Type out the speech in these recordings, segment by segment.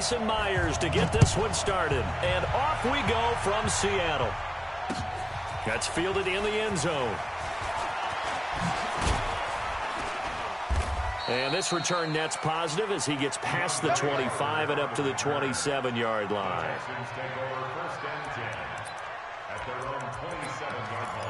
Jason Myers to get this one started. And off we go from Seattle. That's fielded in the end zone. And this return net's positive as he gets past the 25 and up to the 27-yard line. At their own 27-yard line.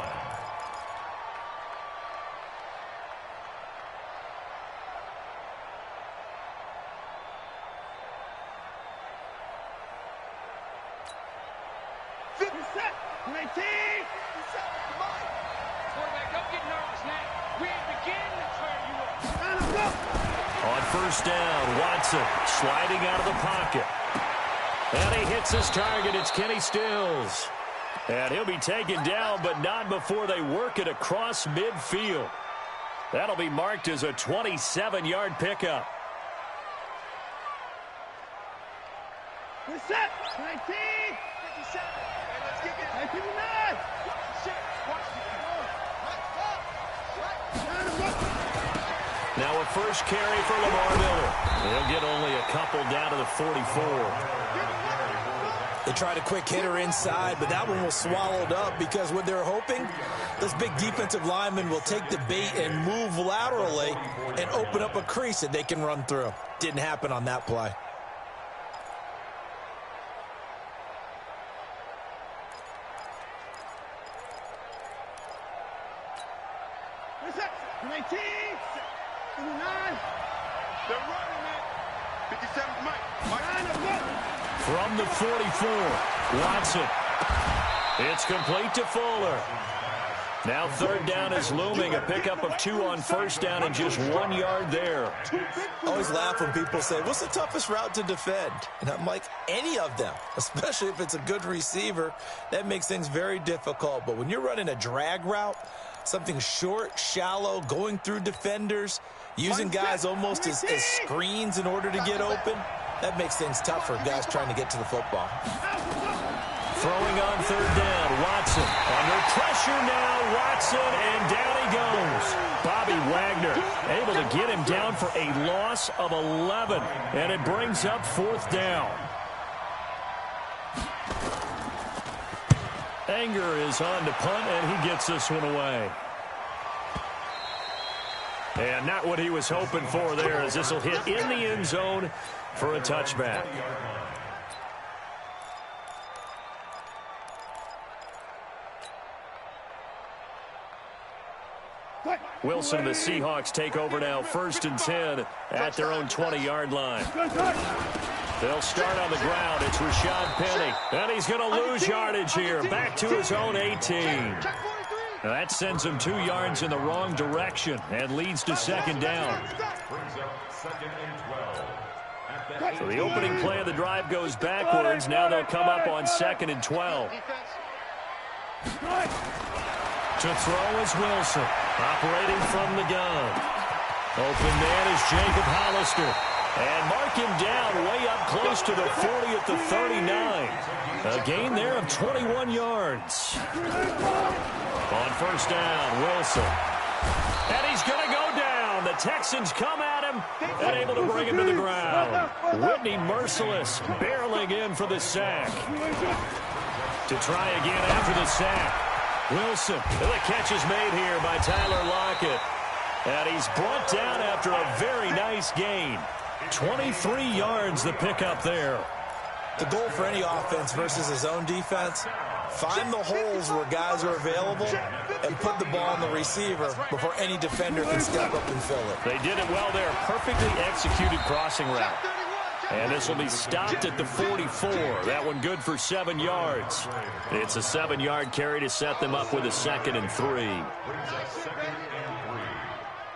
On first down, Watson sliding out of the pocket. And he hits his target. It's Kenny Stills. And he'll be taken down, but not before they work it across midfield. That'll be marked as a 27-yard pickup. We're set. 19. 57. Hey, let's kick it. 59. Now a first carry for Lamar Miller. He'll get only a couple down to the 44. They tried a quick hitter inside, but that one was swallowed up because what they're hoping, this big defensive lineman will take the bait and move laterally and open up a crease that they can run through. Didn't happen on that play. From the 44, Watson. It's complete to Fuller. Now third down is looming. A pickup of 2 on first down and just 1 yard there. I always laugh when people say, what's the toughest route to defend? And I'm like, any of them, especially if it's a good receiver. That makes things very difficult. But when you're running a drag route, something short, shallow, going through defenders, using guys almost as screens in order to get open, that makes things tough for guys trying to get to the football. Throwing on third down, Watson. Under pressure now, Watson, and down he goes. Bobby Wagner able to get him down for a loss of 11, and it brings up fourth down. Anger is on to punt, and he gets this one away. And not what he was hoping for there, as this will hit in the end zone for a touchback. Wilson and the Seahawks take over now, 1st and 10 at their own 20-yard line. They'll start on the ground. It's Rashad Penny, and he's going to lose yardage here, back to his own 18. Now that sends him 2 yards in the wrong direction and leads to second down. So the opening play of the drive goes backwards. Now they'll come up on 2nd and 12. To throw is Wilson, operating from the gun. Open man is Jacob Hollister. And mark him down way up close to the 40 at the 39. A gain there of 21 yards. On first down, Wilson. And he's going to go down. The Texans come at him and able to bring him to the ground. Whitney Merciless barreling in for the sack. To try again after the sack. Wilson. The catch is made here by Tyler Lockett. And he's brought down after a very nice gain. 23 yards the pickup there. The goal for any offense versus his own defense, find the holes where guys are available and put the ball on the receiver before any defender can step up and fill it. They did it well there. Perfectly executed crossing route. And this will be stopped at the 44. That one good for 7 yards. It's a 7-yard carry to set them up with a 2nd and 3.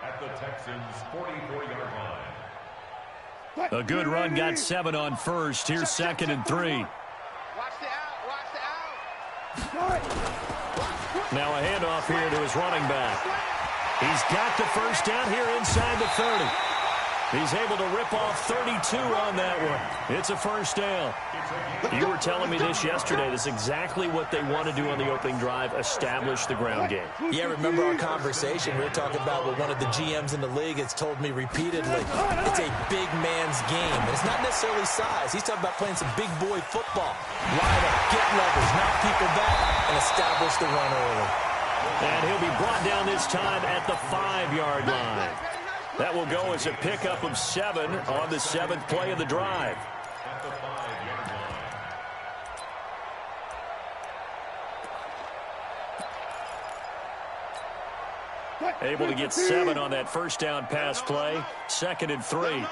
At the Texans' 44-yard line. A good run, got 7 on first. Here's 2nd and 3. Now a handoff here to his running back. He's got the first down here inside the 30. He's able to rip off 32 on that one. It's a first down. You were telling me this yesterday. This is exactly what they want to do on the opening drive, establish the ground game. Yeah, remember our conversation? We were talking about what one of the GMs in the league has told me repeatedly. It's a big man's game. And it's not necessarily size. He's talking about playing some big boy football. Line up, get leverage, knock people back, and establish the run early. And he'll be brought down this time at the 5-yard line. That will go as a pickup of 7 on the 7th play of the drive. At the 5-yard line. Able to get 7 on that first down pass play. 2nd and 3.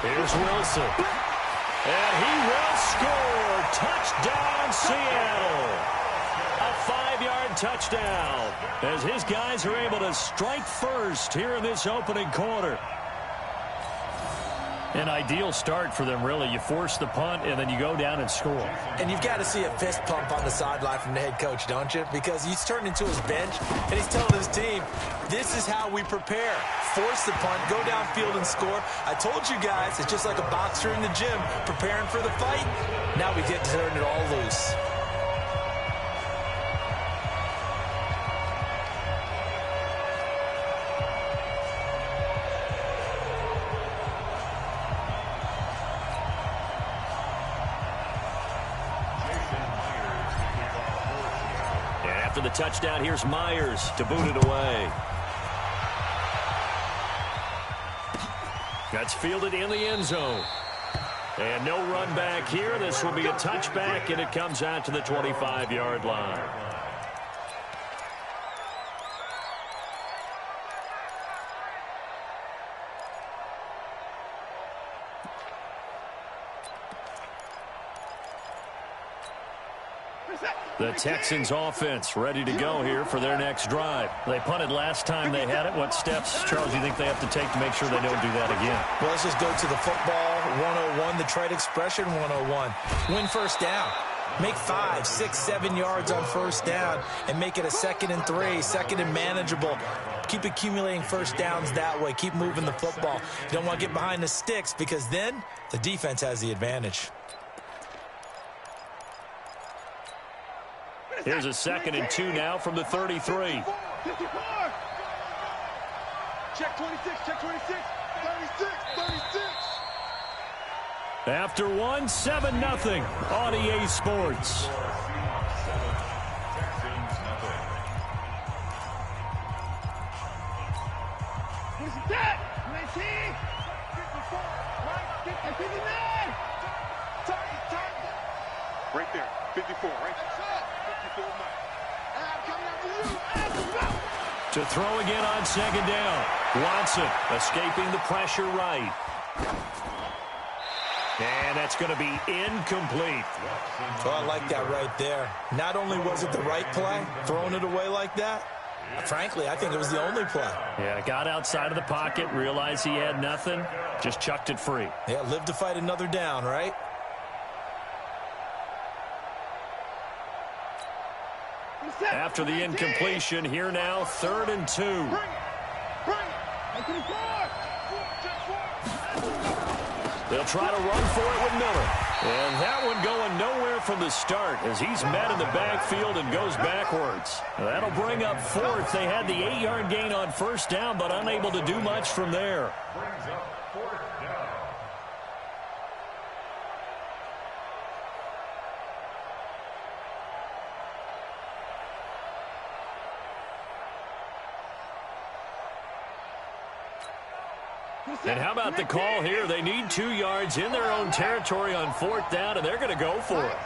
Here's Wilson. And he will score. Touchdown, Seattle. A 5-yard touchdown as his guys are able to strike first here in this opening quarter. An ideal start for them, really. You force the punt, and then you go down and score. And you've got to see a fist pump on the sideline from the head coach, don't you? Because he's turned into his bench, and he's telling his team, this is how we prepare. Force the punt, go downfield and score. I told you guys, it's just like a boxer in the gym preparing for the fight. Now we get to turn it all loose. After the touchdown, here's Myers to boot it away. That's fielded in the end zone. And no run back here. This will be a touchback, and it comes out to the 25-yard line. The Texans offense ready to go here for their next drive. They punted last time they had it. What steps, Charles, do you think they have to take to make sure they don't do that again? Well, let's just go to the football 101, the trade expression 101. Win first down. Make 5, 6, 7 yards on first down and make it a 2nd and 3, 2nd and manageable. Keep accumulating first downs that way. Keep moving the football. You don't want to get behind the sticks because then the defense has the advantage. Here's a 2nd and 2 now from the 33. 54. Check 26, check 26, 36, 36. After one, 7-0 on EA Sports. Who's that? 19, 54, right, 59. Target. Right there, 54, right there. 54, Mike. I'm coming after you. To throw again on 2nd down. Watson escaping the pressure right. And that's going to be incomplete. Oh, I like that right there. Not only was it the right play, throwing it away like that, frankly, I think it was the only play. Yeah, got outside of the pocket, realized he had nothing, just chucked it free. Yeah, live to fight another down, right? After the incompletion, here now, 3rd and 2. Bring it. They'll try to run for it with Miller. And that one going nowhere from the start as he's met in the backfield and goes backwards. That'll bring up 4th. They had the 8-yard gain on first down, but unable to do much from there. Brings up 4th down. And how about the call here? They need 2 yards in their own territory on 4th down, and they're going to go for it.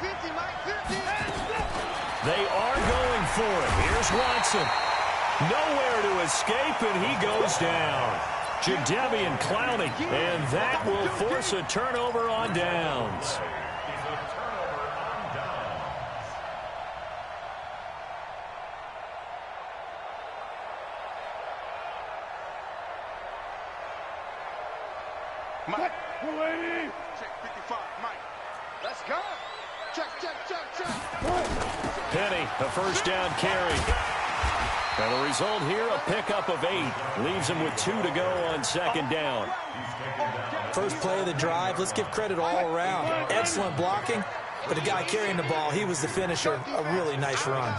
They are going for it. Here's Watson. Nowhere to escape, and he goes down. Jadeveon Clowney, and that will force a turnover on downs. Mike, check 55, Mike. Let's go. Check. Penny, a first down carry. And the result here, a pickup of 8. Leaves him with 2 to go on second down. First play of the drive, let's give credit all around. Excellent blocking, but the guy carrying the ball, he was the finisher. A really nice run.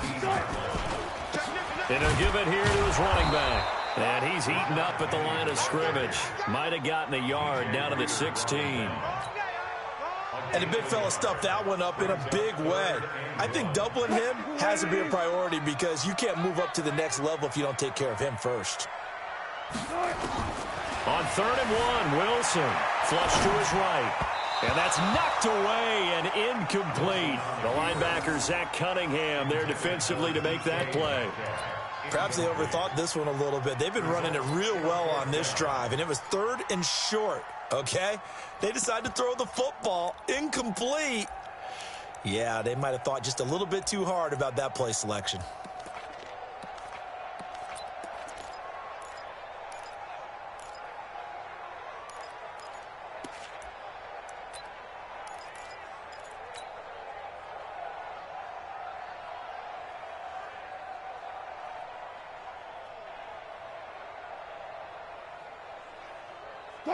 And he'll give it here to his running back. And he's eaten up at the line of scrimmage. Might have gotten a yard down to the 16. And the big fella stuffed that one up in a big way. I think doubling him has to be a priority because you can't move up to the next level if you don't take care of him first. On 3rd and 1, Wilson. Flush to his right. And that's knocked away and incomplete. The linebacker, Zach Cunningham, there defensively to make that play. Perhaps they overthought this one a little bit. They've been running it real well on this drive, and it was 3rd and short, okay? They decided to throw the football incomplete. Yeah, they might have thought just a little bit too hard about that play selection.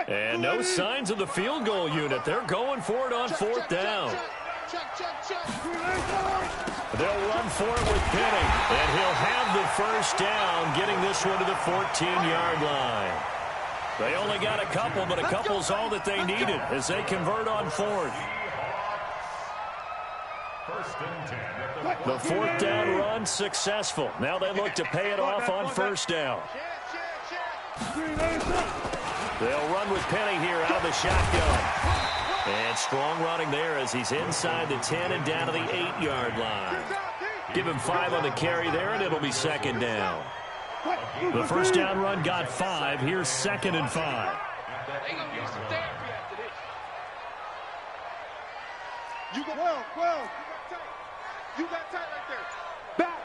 And no signs of the field goal unit. They're going for it on 4th down. They'll run for it with Penny. And he'll have the first down, getting this one to the 14-yard line. They only got a couple, but a couple's all that they needed as they convert on 4th. The 4th down run successful. Now they look to pay it off on 1st down. They'll run with Penny here out of the shotgun. And strong running there as he's inside the 10 and down to the 8-yard line. Give him 5 on the carry there, and it'll be 2nd down. The 1st down run got 5. Here's 2nd and 5. You got 12. You got tight right there. Back.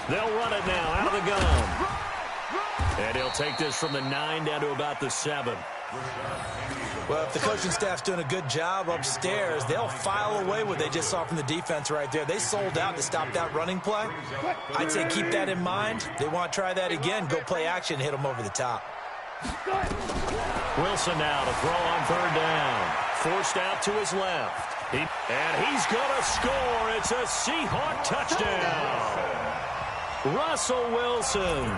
They'll run it now out of the gun. And he'll take this from the 9 down to about the 7. Well, if the coaching staff's doing a good job upstairs, they'll file away what they just saw from the defense right there. They sold out to stop that running play. I'd say keep that in mind. They want to try that again. Go play action, hit them over the top. Wilson now to throw on 3rd down. Forced out to his left. And he's going to score. It's a Seahawk touchdown. Russell Wilson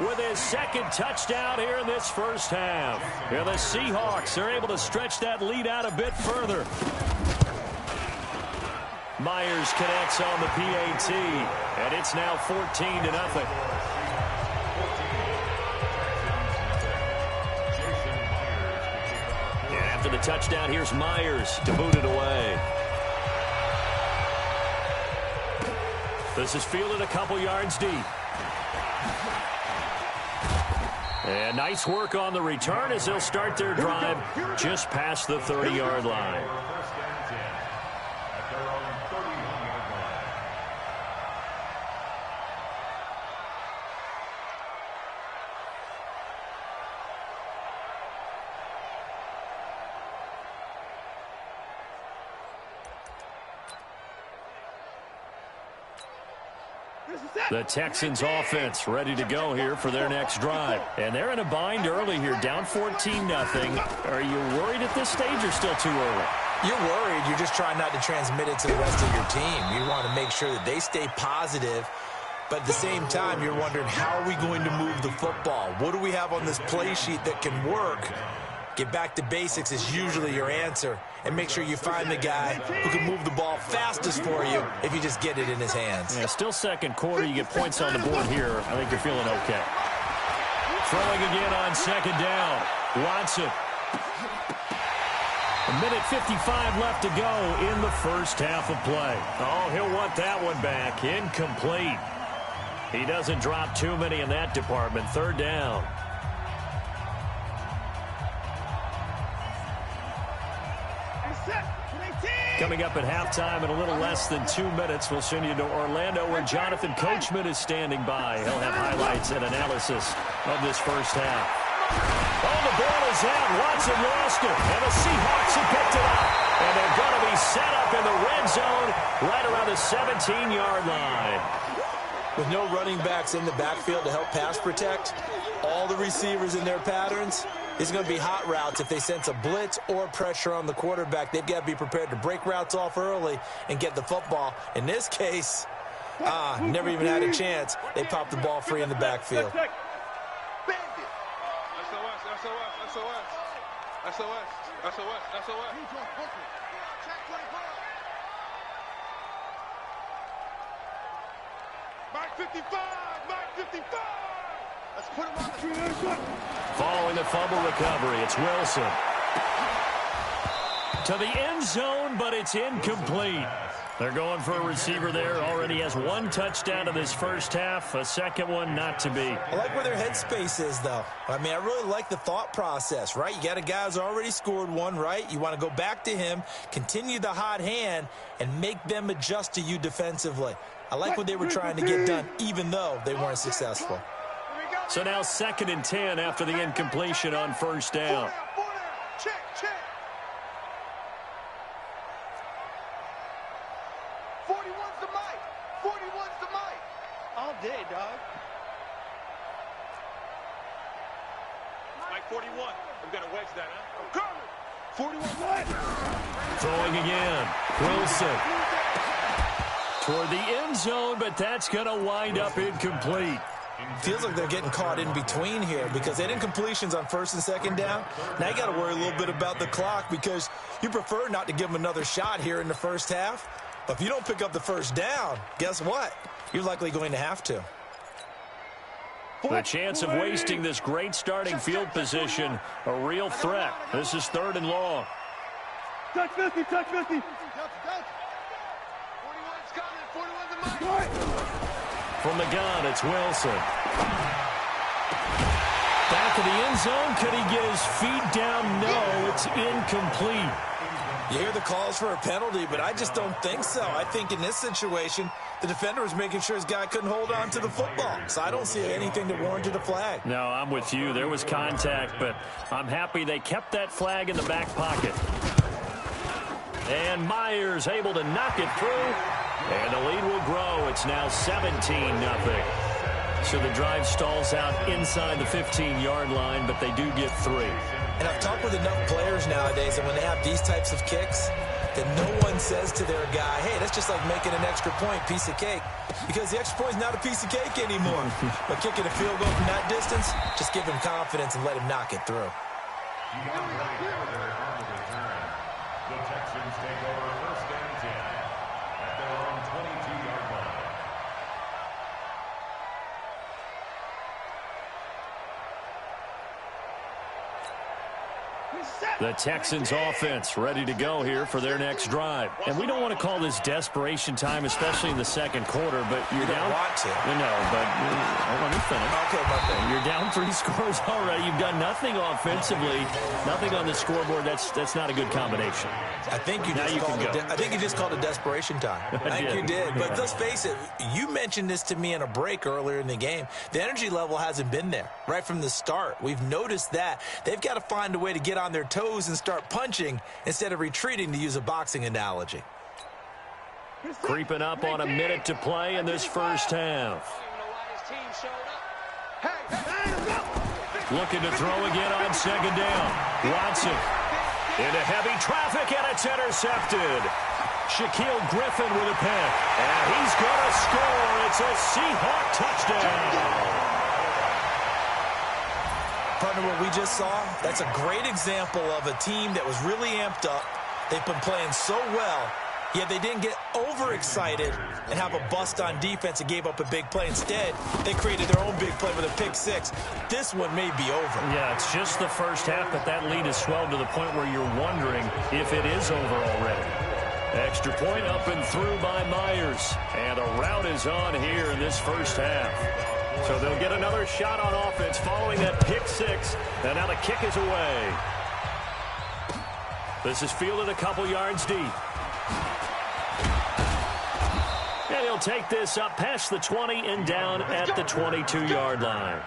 with his 2nd touchdown here in this first half. And the Seahawks are able to stretch that lead out a bit further. Myers connects on the PAT, and it's now 14-0. And after the touchdown, here's Myers to boot it away. This is fielded a couple yards deep. And nice work on the return as they'll start their drive just past the 30-yard line. The Texans offense ready to go here for their next drive. And they're in a bind early here, down 14-0. Are you worried at this stage or still too early? You're worried. You're just trying not to transmit it to the rest of your team. You want to make sure that they stay positive. But at the same time, you're wondering, how are we going to move the football? What do we have on this play sheet that can work? Get back to basics is usually your answer. And make sure you find the guy who can move the ball fastest for you if you just get it in his hands. Yeah, still 2nd quarter. You get points on the board here. I think you're feeling okay. Throwing again on 2nd down. Watson. 1:55 left to go in the first half of play. Oh, he'll want that one back. Incomplete. He doesn't drop too many in that department. 3rd down. Coming up at halftime in a little less than 2 minutes, we'll send you to Orlando where Jonathan Coachman is standing by. He'll have highlights and analysis of this first half. Oh, the ball is out. Watson lost it, and the Seahawks have picked it up. And they're going to be set up in the red zone right around the 17-yard line. With no running backs in the backfield to help pass protect, all the receivers in their patterns, it's going to be hot routes. If they sense a blitz or pressure on the quarterback, they've got to be prepared to break routes off early and get the football. In this case, never even had a chance. They popped the ball free in the backfield. SOS, SOS, SOS, SOS, SOS, SOS. Mark 55, Mark 55. Let's put him on the Following the fumble recovery, it's Wilson. To the end zone, but it's incomplete. They're going for a receiver there. Already has one touchdown in this first half. A second one not to be. I like where their headspace is, though. I mean, I really like the thought process, right? You got a guy who's already scored one, right? You want to go back to him, continue the hot hand, and make them adjust to you defensively. I like what they were trying to get done, even though they weren't successful. So now 2nd and 10 after the incompletion on first down. check, check. 41's the mic. 41's the mic. All day, dog. Mike 41. We've got to wedge that, huh? I'm coming. 41 what? Throwing again. Wilson. Toward the end zone, but that's going to wind up incomplete. Feels like they're getting caught in between here because they had incompletions on 1st and 2nd down. Now you got to worry a little bit about the clock because you prefer not to give them another shot here in the first half. But if you don't pick up the first down, guess what? You're likely going to have to. The chance of wasting this great starting field position, a real threat. This is 3rd and long. Touch 50, touch 50. 41's coming, 41's the mic. From the gun, it's Wilson. Back of the end zone. Could he get his feet down? No, it's incomplete. You hear the calls for a penalty, but I just don't think so. I think in this situation, the defender was making sure his guy couldn't hold on to the football. So I don't see anything that warranted a flag. No, I'm with you. There was contact, but I'm happy they kept that flag in the back pocket. And Myers able to knock it through. And the lead will grow. It's now 17-0. So the drive stalls out inside the 15-yard line, but they do get 3. And I've talked with enough players nowadays that when they have these types of kicks, that no one says to their guy, hey, that's just like making an extra point, piece of cake. Because the extra point is not a piece of cake anymore. But kicking a field goal from that distance, just give him confidence and let him knock it through. The Texans take over 1st and 10 at their own 22-yard line. The Texans offense ready to go here for their next drive. And we don't want to call this desperation time, especially in the 2nd quarter, but you're down. Want to. No, but let me finish. Okay, my thing. You're down 3 scores already. You've done nothing offensively, nothing on the scoreboard. That's not a good combination. I think you just called it desperation time. I think you did. But let's face it, you mentioned this to me in a break earlier in the game. The energy level hasn't been there right from the start. We've noticed that. They've got to find a way to get on their toes and start punching instead of retreating, to use a boxing analogy. Creeping up on a minute to play in this first half. Looking to throw again on 2nd down. Watson into heavy traffic, and it's intercepted. Shaquille Griffin with a pick, and he's going to score. It's a Seahawk touchdown. Partner, what we just saw, that's a great example of a team that was really amped up. They've been playing so well, yet they didn't get overexcited and have a bust on defense and gave up a big play. Instead, they created their own big play with a pick 6. This one may be over. Yeah, it's just the first half, but that lead has swelled to the point where you're wondering if it is over already. Extra point up and through by Myers. And a rout is on here in this first half. So they'll get another shot on offense following that pick 6. And now the kick is away. This is fielded a couple yards deep. And he'll take this up past the 20 and down at the 22-yard line.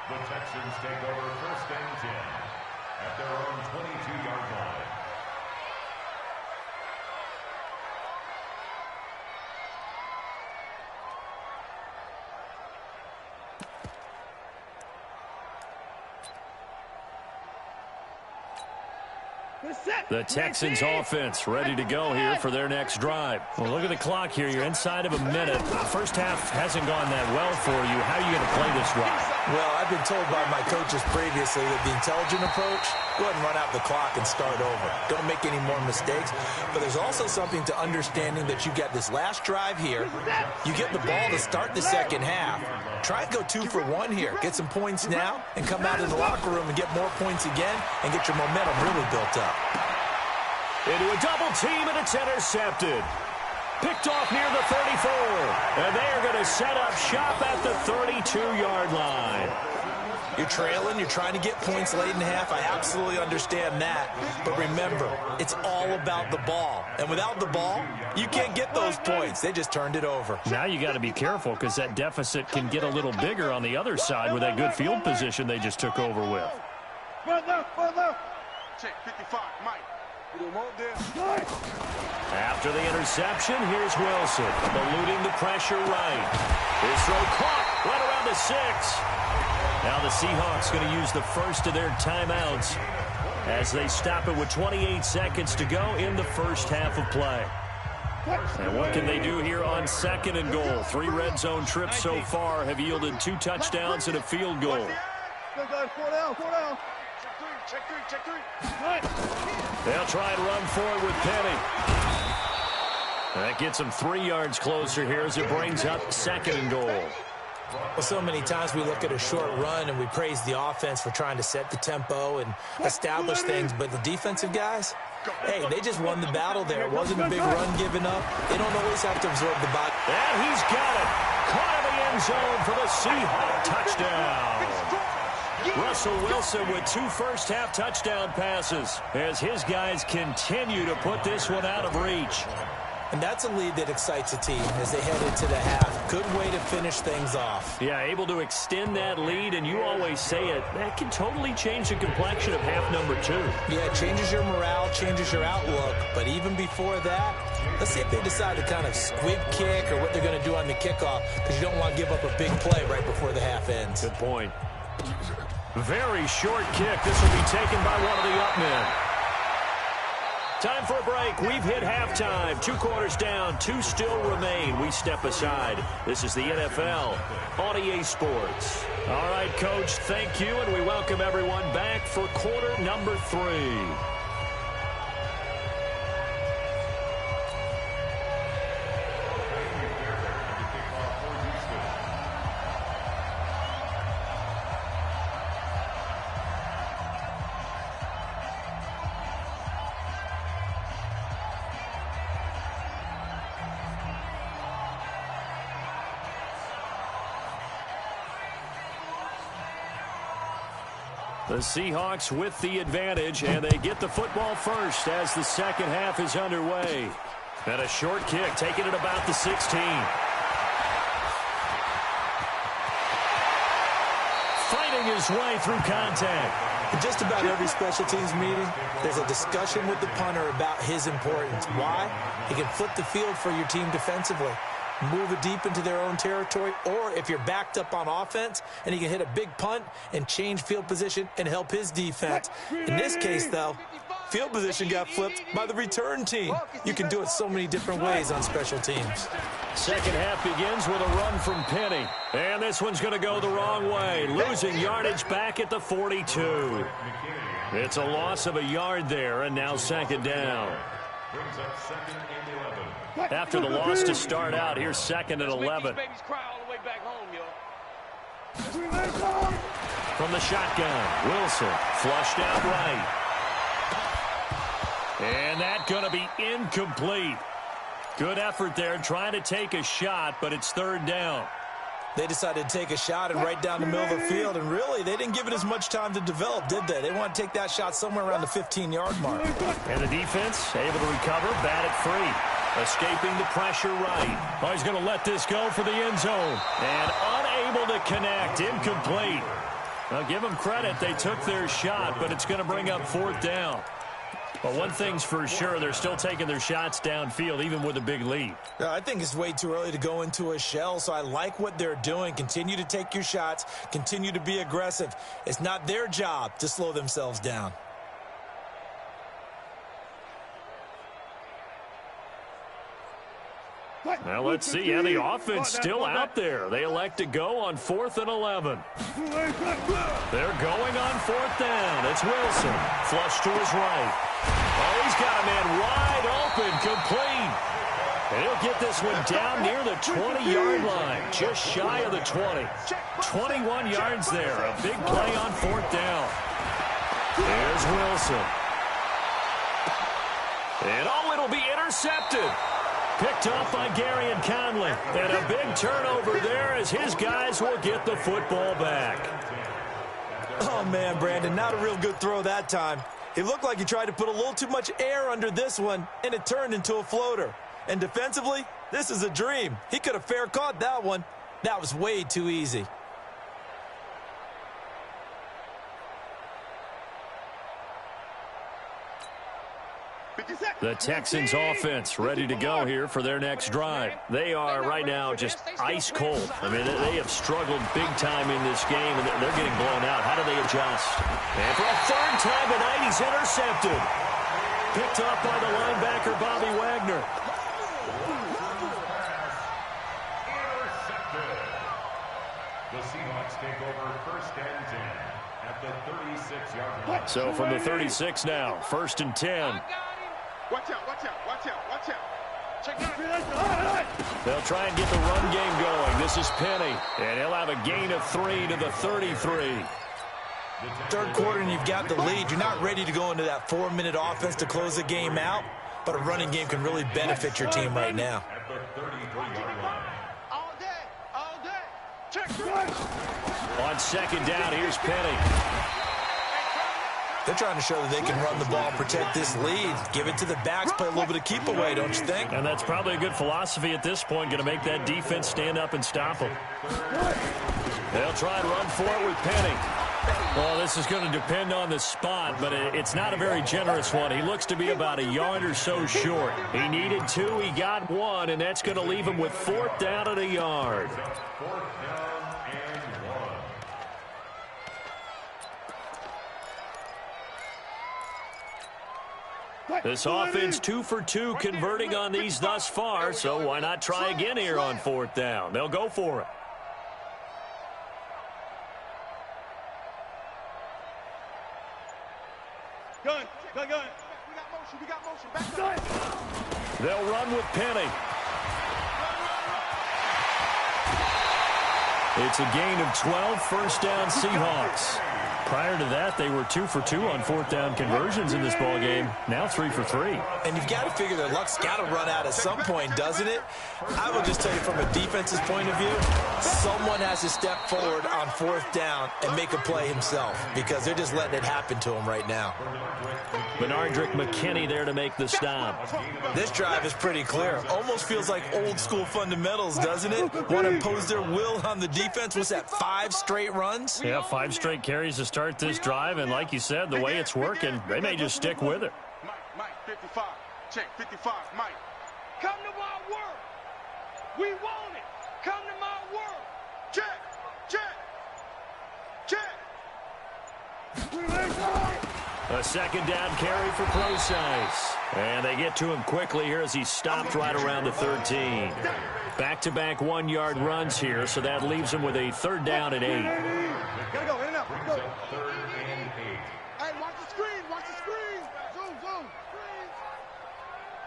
The Texans take over 1st and 10 at their own 22-yard line. The Texans offense ready to go here for their next drive. Well, look at the clock here. You're inside of a minute. The first half hasn't gone that well for you. How are you going to play this drive? Well, I've been told by my coaches previously that the intelligent approach, go ahead and run out the clock and start over. Don't make any more mistakes. But there's also something to understanding that you get this last drive here. You get the ball to start the second half. Try and go 2 for 1 here. Get some points now and come out in the locker room and get more points again and get your momentum really built up. Into a double team, and it's intercepted. Picked off near the 34. And they are going to set up shop at the 32-yard line. You're trailing. You're trying to get points late in half. I absolutely understand that. But remember, it's all about the ball. And without the ball, you can't get those points. They just turned it over. Now you got to be careful because that deficit can get a little bigger on the other side with that good field position they just took over with. Check 55, Mike. After the interception, here's Wilson, eluding the pressure right. His throw caught right around the 6. Now the Seahawks going to use the first of their timeouts as they stop it with 28 seconds to go in the first half of play. And what can they do here on 2nd and goal? 3 red zone trips so far have yielded 2 touchdowns and a field goal. Check three. They'll try and run forward with Penny. That gets them 3 yards closer here as it brings up 2nd and goal. Well, so many times we look at a short run and we praise the offense for trying to set the tempo and establish things, but the defensive guys, hey, they just won the battle there. It wasn't a big run given up. They don't always have to absorb the ball. And he's got it. Caught in the end zone for the Seahawks touchdown. Russell Wilson with 2 first-half touchdown passes as his guys continue to put this one out of reach. And that's a lead that excites a team as they head into the half. Good way to finish things off. Yeah, able to extend that lead, and you always say it, that can totally change the complexion of half number 2. Yeah, it changes your morale, changes your outlook. But even before that, let's see if they decide to kind of squib kick or what they're going to do on the kickoff, because you don't want to give up a big play right before the half ends. Good point. Very short kick. This will be taken by one of the up men. Time for a break. We've hit halftime. 2 quarters down. 2 still remain. We step aside. This is the NFL on EA Sports. All right, Coach, thank you, and we welcome everyone back for quarter number 3. The Seahawks with the advantage, and they get the football first as the second half is underway. And a short kick, taking it about the 16. Fighting his way through contact. In just about every special teams meeting, there's a discussion with the punter about his importance. Why? He can flip the field for your team defensively, move it deep into their own territory, or if you're backed up on offense and he can hit a big punt and change field position and help his defense. In this case, though, field position got flipped by the return team. You can do it so many different ways on special teams. Second half begins with a run from Penny. And this one's going to go the wrong way, losing yardage back at the 42. It's a loss of a yard there, and now second down. After the loss to start out, here's 2nd and 11. From the shotgun, Wilson flushed out right. And that's going to be incomplete. Good effort there trying to take a shot, but it's 3rd down. They decided to take a shot and right down the middle of the field, and really, they didn't give it as much time to develop, did they? They want to take that shot somewhere around the 15-yard mark. And the defense able to recover, bat it free. Escaping the pressure right. Oh, he's going to let this go for the end zone. And unable to connect, incomplete. Now, give them credit, they took their shot, but it's going to bring up 4th down. But one thing's for sure, they're still taking their shots downfield, even with a big lead. I think it's way too early to go into a shell, so I like what they're doing. Continue to take your shots. Continue to be aggressive. It's not their job to slow themselves down. Now let's see how the offense still out there. They elect to go on 4th and 11. They're going on 4th down. It's Wilson. Flush to his right. Oh, he's got a man wide open, complete. And he'll get this one down near the 20-yard line, just shy of the 20. 21 yards there. A big play on 4th down. Here's Wilson. And oh, it'll be intercepted. Picked off by Gary and Conley. And a big turnover there as his guys will get the football back. Oh, man, Brandon, not a real good throw that time. It looked like he tried to put a little too much air under this one, and it turned into a floater. And defensively, this is a dream. He could have fair caught that one. That was way too easy. The Texans offense ready to go here for their next drive. They are right now just ice cold. I mean, they have struggled big time in this game, and they're getting blown out. How do they adjust? And for a 3rd time tonight, he's intercepted. Picked up by the linebacker, Bobby Wagner. The Seahawks take over 1st and 10 at the 36-yard line. So from the 36 now, 1st and 10. Watch out, watch out, watch out, watch out. They'll try and get the run game going. This is Penny, and he'll have a gain of 3 to the 33. 3rd quarter and you've got the lead. You're not ready to go into that 4-minute offense to close the game out, but a running game can really benefit your team right now. At the 33-yard line. All day. Check the On 2nd down, here's Penny. They're trying to show that they can run the ball, protect this lead, give it to the backs, play a little bit of keep away, don't you think? And that's probably a good philosophy at this point, going to make that defense stand up and stop them. They'll try and run for it with Penny. Well, this is going to depend on the spot, but it's not a very generous one. He looks to be about a yard or so short. He needed 2, he got 1, and that's going to leave him with 4th down and a yard. 4th down and 1. This offense 2 for 2 converting on these thus far, so why not try again here on 4th down? They'll go for it. gun. We got motion. Back up. They'll run with Penny. It's a gain of 12, 1st down Seahawks. Prior to that, they were 2 for 2 on 4th down conversions in this ball game. Now 3 for 3. And you've got to figure their luck's got to run out at some point, doesn't it? I will just tell you from a defense's point of view, someone has to step forward on 4th down and make a play himself because they're just letting it happen to him right now. Bernardrick McKinney there to make the stop. This drive is pretty clear. Almost feels like old school fundamentals, doesn't it? Want to impose their will on the defense. What's that, 5 straight runs? Yeah, 5 straight carries to start this drive, and like you said, the way it's working, they may just stick with it. Mike, 55. Check, 55, Mike. Come to my work. We want it. Come to my work. Check. A 2nd down carry for Procise. And they get to him quickly here as he stopped right around the 13. Back-to-back 1-yard runs here, so that leaves him with a 3rd down and 8. Gotta go, in and out. Go. 3rd and 8. Hey, watch the screen. Zoom.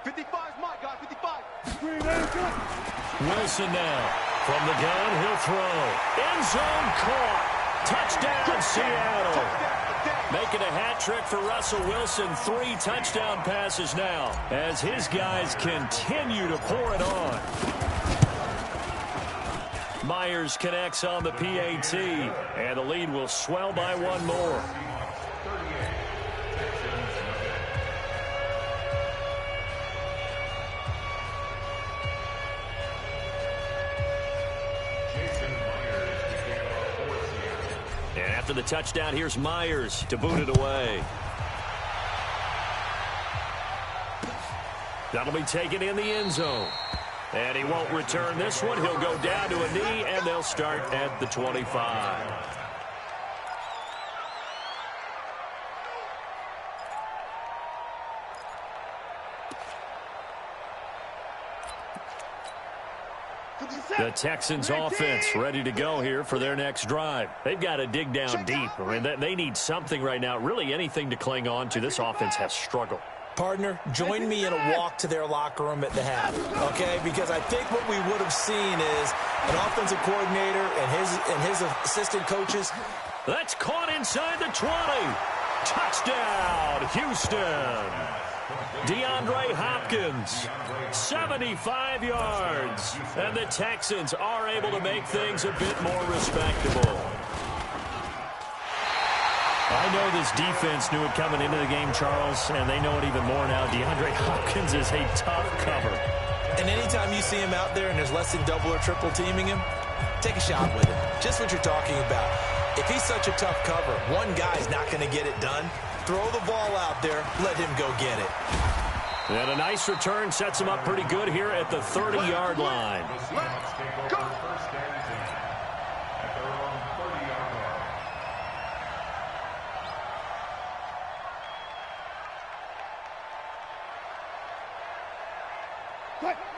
55's Mike, guys, 55. Wilson now. From the gun, he'll throw. End zone caught. Touchdown, Seattle. Making a hat trick for Russell Wilson. 3 touchdown passes now as his guys continue to pour it on. Myers connects on the PAT, and the lead will swell by 1 more. And after the touchdown, here's Myers to boot it away. That'll be taken in the end zone. And he won't return this one. He'll go down to a knee, and they'll start at the 25. The Texans offense ready to go here for their next drive. They've got to dig down deep. I mean, they need something right now, really anything to cling on to. This offense has struggled. Partner, join me in a walk to their locker room at the half, okay? Because I think what we would have seen is an offensive coordinator and his assistant coaches. That's caught inside the 20. Touchdown, Houston. DeAndre Hopkins, 75 yards. And the Texans are able to make things a bit more respectable. I know this defense knew it coming into the game, Charles, and they know it even more now. DeAndre Hopkins is a tough cover. And anytime you see him out there and there's less than double or triple teaming him, take a shot with him. Just what you're talking about. If he's such a tough cover, one guy's not going to get it done. Throw the ball out there. Let him go get it. And a nice return sets him up pretty good here at the 30-yard line.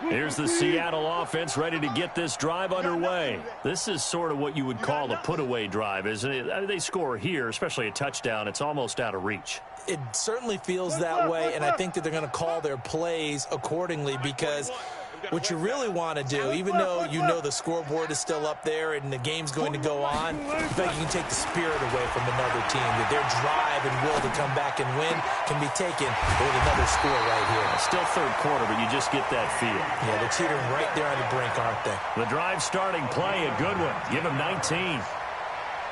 Here's the Seattle offense ready to get this drive underway. This is sort of what you would call a put-away drive, isn't it? I mean, they score here, especially a touchdown. It's almost out of reach. It certainly feels that way, and I think that they're going to call their plays accordingly because what you really want to do, even though you know the scoreboard is still up there and the game's going to go on, I think you can take the spirit away from another team. That their drive and will to come back and win can be taken with another score right here. Still third quarter, but you just get that feel. Yeah, they're teetering right there on the brink, aren't they? The drive starting play, a good one. Give him 19.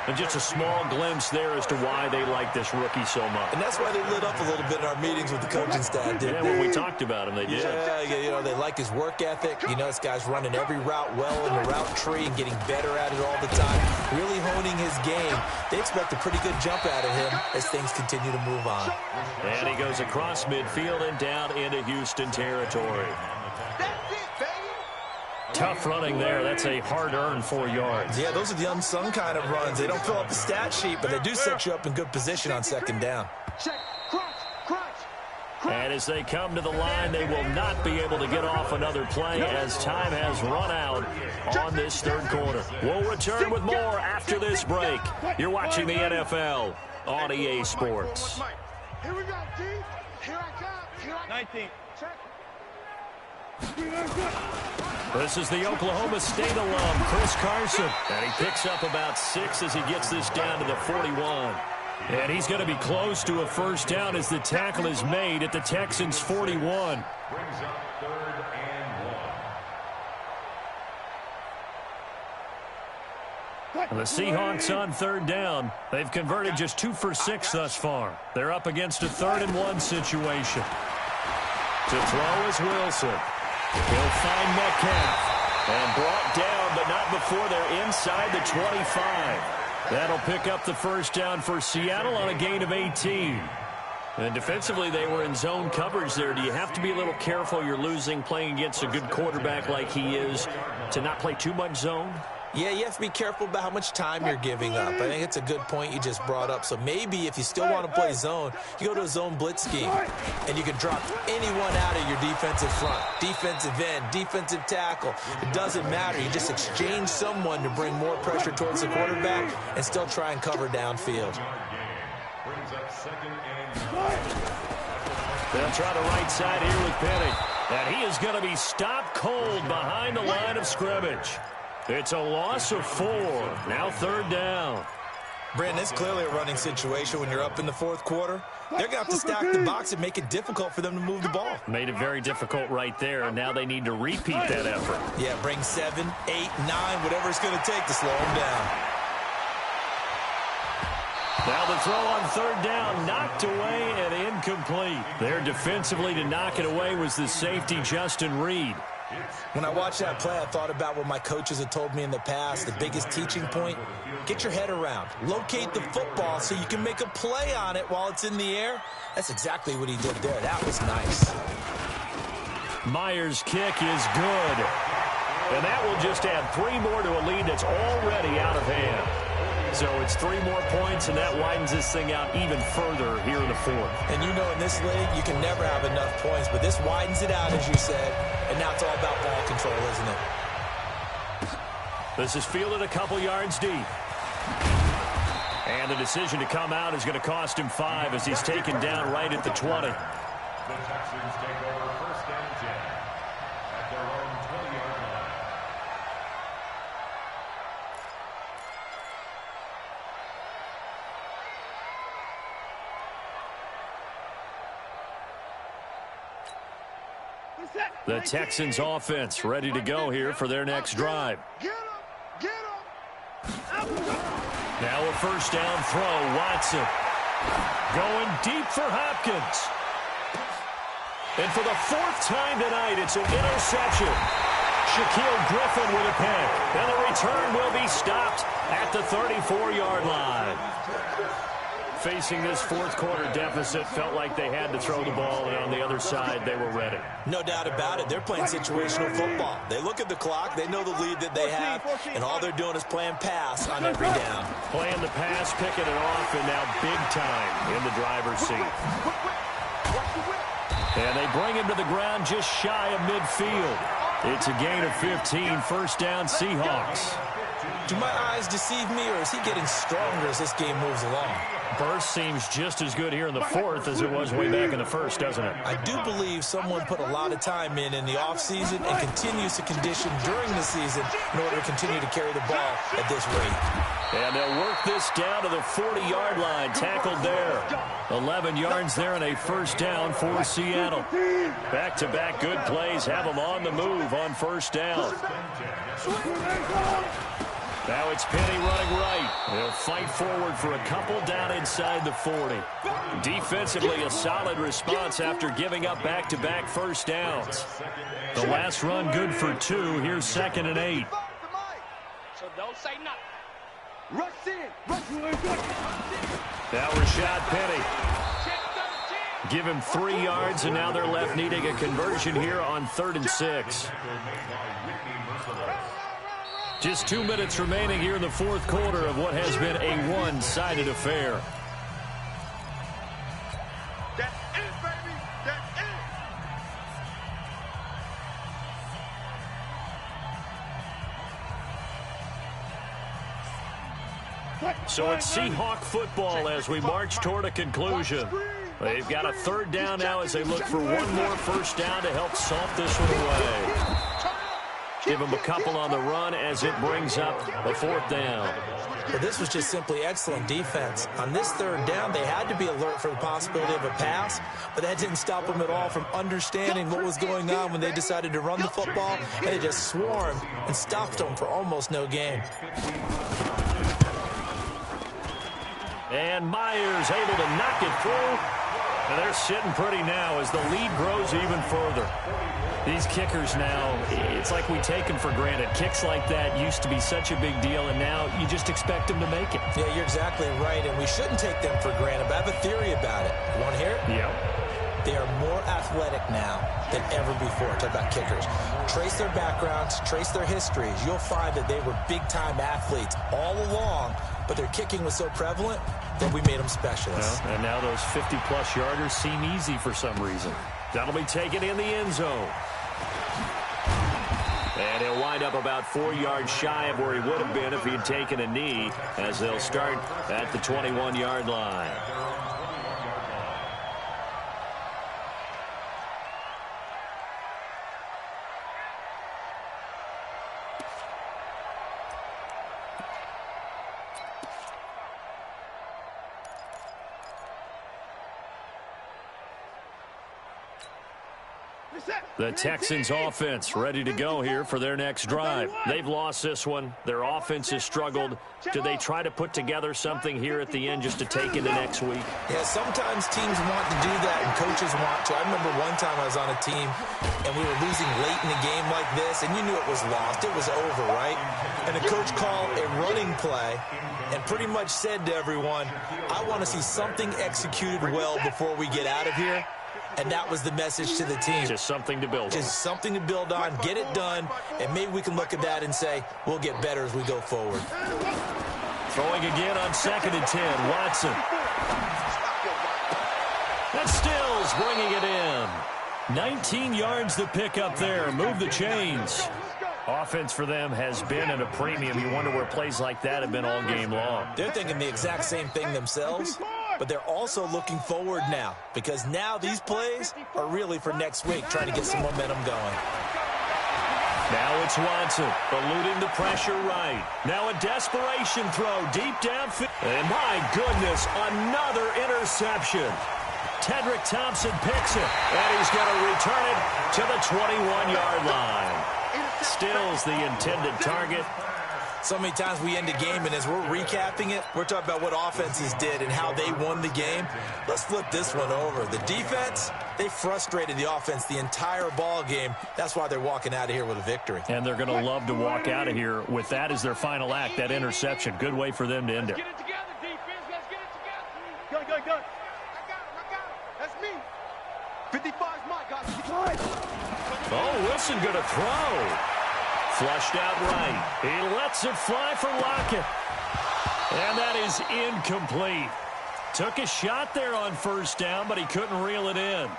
And just a small glimpse there as to why they like this rookie so much. And that's why they lit up a little bit in our meetings with the coaching staff, didn't they? When we talked about him, they did. Yeah, you know, they like his work ethic. You know, this guy's running every route well in the route tree and getting better at it all the time, really honing his game. They expect a pretty good jump out of him as things continue to move on. And he goes across midfield and down into Houston territory. Tough running there. That's a hard-earned 4 yards. Yeah, those are the unsung kind of runs. They don't fill up the stat sheet, but they do set you up in good position on second down. And as they come to the line, they will not be able to get off another play as time has run out on this third quarter. We'll return with more after this break. You're watching the NFL on EA Sports. Here we go, D. Here I come. 19. This is the Oklahoma State alum, Chris Carson. And he picks up about 6 as he gets this down to the 41. And he's going to be close to a first down as the tackle is made at the Texans' 41. Brings up 3rd and 1. The Seahawks on 3rd down. They've converted just 2 for 6 thus far. They're up against a 3rd and 1 situation. To throw is Wilson. He'll find Metcalf. And brought down, but not before they're inside the 25. That'll pick up the first down for Seattle on a gain of 18. And defensively, they were in zone coverage there. Do you have to be a little careful? You're losing playing against a good quarterback like he is to not play too much zone? Yeah, you have to be careful about how much time you're giving up. I think it's a good point you just brought up. So maybe if you still want to play zone, you go to a zone blitz scheme, and you can drop anyone out of your defensive front, defensive end, defensive tackle. It doesn't matter. You just exchange someone to bring more pressure towards the quarterback and still try and cover downfield. Brings up 2nd and 9. They'll try the right side here with Penny. And he is going to be stopped cold behind the line of scrimmage. It's a loss of 4. Now 3rd down. Brandon, it's clearly a running situation when you're up in the 4th quarter. They're going to have to stack the box and make it difficult for them to move the ball. Made it very difficult right there, and now they need to repeat that effort. Yeah, bring 7, 8, 9, whatever it's going to take to slow them down. Now the throw on 3rd down, knocked away and incomplete. There defensively to knock it away was the safety, Justin Reed. When I watched that play, I thought about what my coaches had told me in the past. The biggest teaching point, get your head around. Locate the football so you can make a play on it while it's in the air. That's exactly what he did there. That was nice. Myers' kick is good. And that will just add 3 more to a lead that's already out of hand. So it's 3 more points, and that widens this thing out even further here in the 4th. And you know in this league, you can never have enough points, but this widens it out, as you said, and now it's all about ball control, isn't it? This is fielded a couple yards deep. And the decision to come out is going to cost him 5 as he's taken down right at the 20. The Texans take over first down 10 at their own 20-yard line. The Texans offense ready to go here for their next drive. Get him! Get him! Now a first down throw. Watson going deep for Hopkins. And for the 4th time tonight, it's an interception. Shaquille Griffin with a pick. And the return will be stopped at the 34-yard line. Facing this 4th quarter deficit, felt like they had to throw the ball, and on the other side, they were ready. No doubt about it. They're playing situational football. They look at the clock. They know the lead that they have, and all they're doing is playing pass on every down. Playing the pass, picking it off, and now big time in the driver's seat. And they bring him to the ground just shy of midfield. It's a gain of 15, first down Seahawks. Do my eyes deceive me, or is he getting stronger as this game moves along? Burst seems just as good here in the 4th as it was way back in the 1st, doesn't it? I do believe someone put a lot of time in the offseason and continues to condition during the season in order to continue to carry the ball at this rate. And they'll work this down to the 40-yard line, tackled there. 11 yards there and a first down for Seattle. Back-to-back good plays have them on the move on first down. Now it's Penny running right. They'll fight forward for a couple down inside the 40. Defensively, a solid response after giving up back-to-back first downs. The last run good for 2. Here's 2nd and 8. So don't say nothing. Rush in. Now Rashad Penny. Give him 3 yards, and now they're left needing a conversion here on 3rd and 6. Just 2 minutes remaining here in the 4th quarter of what has been a one-sided affair. That's it, baby. That's it. So it's Seahawk football as we march toward a conclusion. They've got a 3rd down now as they look for one more first down to help salt this one away. Give them a couple on the run as it brings up a 4th down. But this was just simply excellent defense. On this 3rd down, they had to be alert for the possibility of a pass, but that didn't stop them at all from understanding what was going on when they decided to run the football, and they just swarmed and stopped them for almost no gain. And Myers able to knock it through. And they're sitting pretty now as the lead grows even further. These kickers now, it's like we take them for granted. Kicks like that used to be such a big deal, and now you just expect them to make it. Yeah, you're exactly right, and we shouldn't take them for granted, but I have a theory about it. You want to hear it? Yep. They are more athletic now than ever before. Talk about kickers. Trace their backgrounds, trace their histories. You'll find that they were big-time athletes all along, but their kicking was so prevalent that we made them specialists. Well, and now those 50-plus yarders seem easy for some reason. That'll be taken in the end zone. And he'll wind up about 4 yards shy of where he would have been if he had taken a knee, as they'll start at the 21-yard line. The Texans offense ready to go here for their next drive. They've lost this one. Their offense has struggled. Do they try to put together something here at the end just to take into next week? Yeah, sometimes teams want to do that and coaches want to. I remember one time I was on a team and we were losing late in a game like this, and you knew it was lost. It was over, right? And the coach called a running play and pretty much said to everyone, I want to see something executed well before we get out of here. And that was the message to the team. Just something to build on. Just something to build on, get it done, and maybe we can look at that and say, we'll get better as we go forward. Throwing again on 2nd and 10, Watson. And Stills bringing it in. 19 yards to pick up there. Move the chains. Offense for them has been at a premium. You wonder where plays like that have been all game long. They're thinking the exact same thing themselves, but they're also looking forward now because now these plays are really for next week, trying to get some momentum going. Now it's Watson, eluding the pressure right. Now a desperation throw deep downfield. And my goodness, another interception. Tedrick Thompson picks it, and he's going to return it to the 21-yard line. Stills the intended target. So many times we end a game, and as we're recapping it, we're talking about what offenses did and how they won the game. Let's flip this one over. The defense, they frustrated the offense the entire ball game. That's why they're walking out of here with a victory. And they're going to love to walk out of here with that as their final act, that interception. Good way for them to end it. Get it together, defense. Let's get it together. Go. I got him. That's me. 55's my guy. Oh, Wilson going to throw. Flushed out right. He lets it fly for Lockett. And that is incomplete. Took a shot there on first down, but he couldn't reel it in.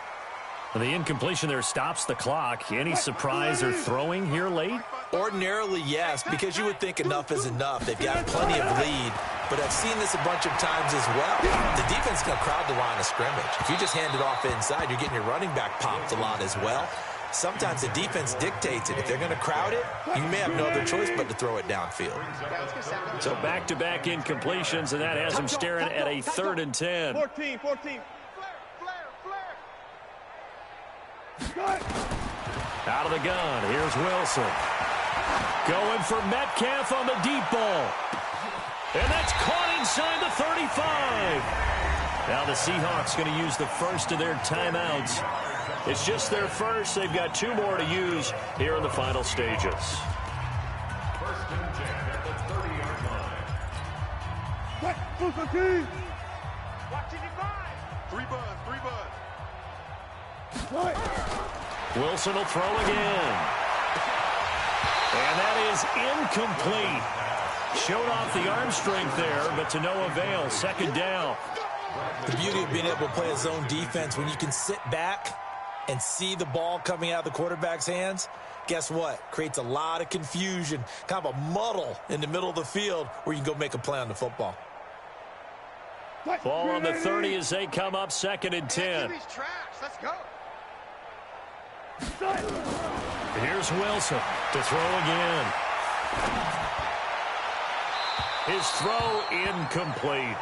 The incompletion there stops the clock. Any surprise or throwing here late? Ordinarily, yes, because you would think enough is enough. They've got plenty of lead, but I've seen this a bunch of times as well. The defense is going to crowd the line of scrimmage. If you just hand it off inside, you're getting your running back popped a lot as well. Sometimes the defense dictates it. If they're going to crowd it, you may have no other choice but to throw it downfield. So back-to-back incompletions, and that has him staring at a 3rd and 10. 14. Out of the gun, here's Wilson. Going for Metcalf on the deep ball. And that's caught inside the 35. Now the Seahawks going to use the first of their timeouts. It's just their first. They've got 2 more to use here in the final stages. 1st and 10 at the 30-yard line. Watch it divide. 3 buzz. Wilson will throw again. And that is incomplete. Showed off the arm strength there, but to no avail. 2nd down. The beauty of being able to play a zone defense, when you can sit back and see the ball coming out of the quarterback's hands, guess what? Creates a lot of confusion, kind of a muddle in the middle of the field where you can go make a play on the football. Ball on the 30 as they come up 2nd and 10. Let's go. Here's Wilson to throw again. His throw incomplete.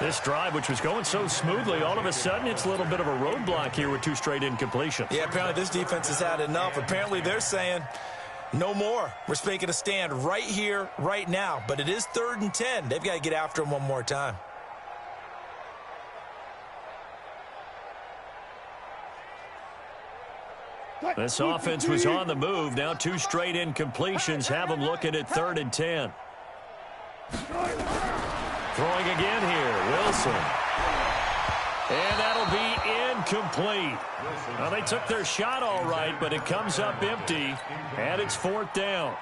This drive, which was going so smoothly, all of a sudden it's a little bit of a roadblock here with 2 straight incompletions. Yeah, apparently this defense has had enough. Apparently they're saying no more. We're making a stand right here, right now. But it is 3rd and 10. They've got to get after him one more time. This offense was on the move. Now 2 straight incompletions have them looking at 3rd and 10. Throwing again here, Wilson. And that'll be incomplete. Well, they took their shot all right, but it comes up empty, and it's 4th down.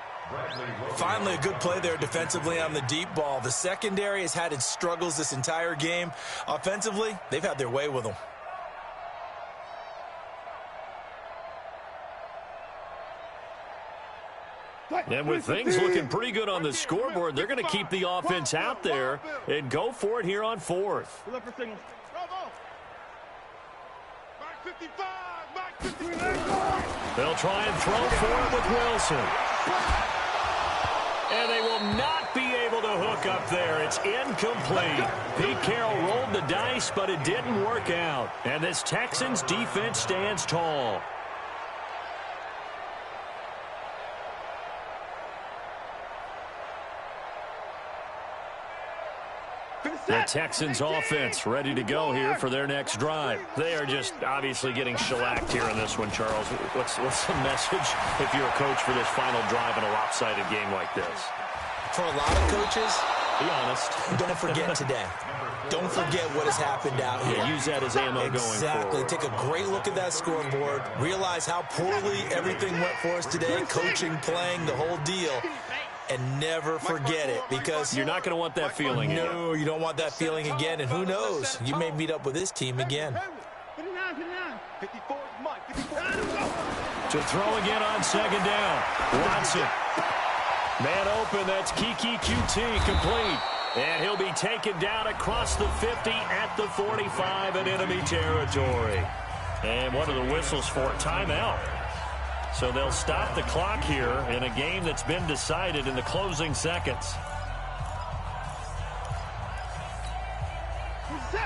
Finally, a good play there defensively on the deep ball. The secondary has had its struggles this entire game. Offensively, they've had their way with them. And with things looking pretty good on the scoreboard, they're going to keep the offense out there and go for it here on 4th. They'll try and throw for it with Wilson. And they will not be able to hook up there. It's incomplete. Pete Carroll rolled the dice, but it didn't work out. And this Texans defense stands tall. The Texans offense ready to go here for their next drive. They are just obviously getting shellacked here in this one, Charles. What's the message if you're a coach for this final drive in a lopsided game like this? For a lot of coaches, be honest. Don't forget today. Don't forget what has happened out here. Yeah, use that as ammo going forward. Exactly. Take a great look at that scoreboard. Realize how poorly everything went for us today. Coaching, playing, the whole deal. And never forget it, because you're not going to want that feeling again. No, you don't want that feeling again. And who knows? You may meet up with this team again. 54 is mine. 54. To throw again on second down. Watson. Man open, that's Kiki QT, complete. And he'll be taken down across the 50 at the 45 in enemy territory. And one of the whistles for timeout. So they'll stop the clock here in a game that's been decided in the closing seconds.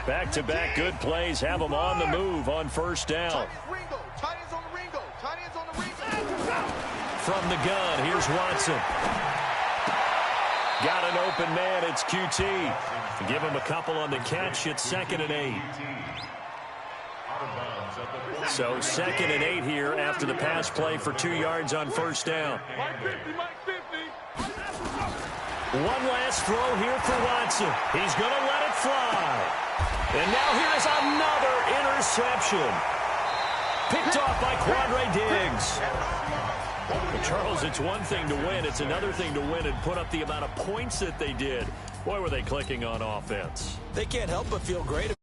Back-to-back good plays have them on the move on first down. From the gun, here's Watson. Got an open man, it's QT. Give him a couple on the catch, it's 2nd and 8. So 2nd and 8 here after the pass play for 2 yards on first down. One last throw here for Watson. He's going to let it fly. And now here's another interception. Picked off by Quandre Diggs. Well, Charles, it's one thing to win. It's another thing to win and put up the amount of points that they did. Boy, were they clicking on offense. They can't help but feel great.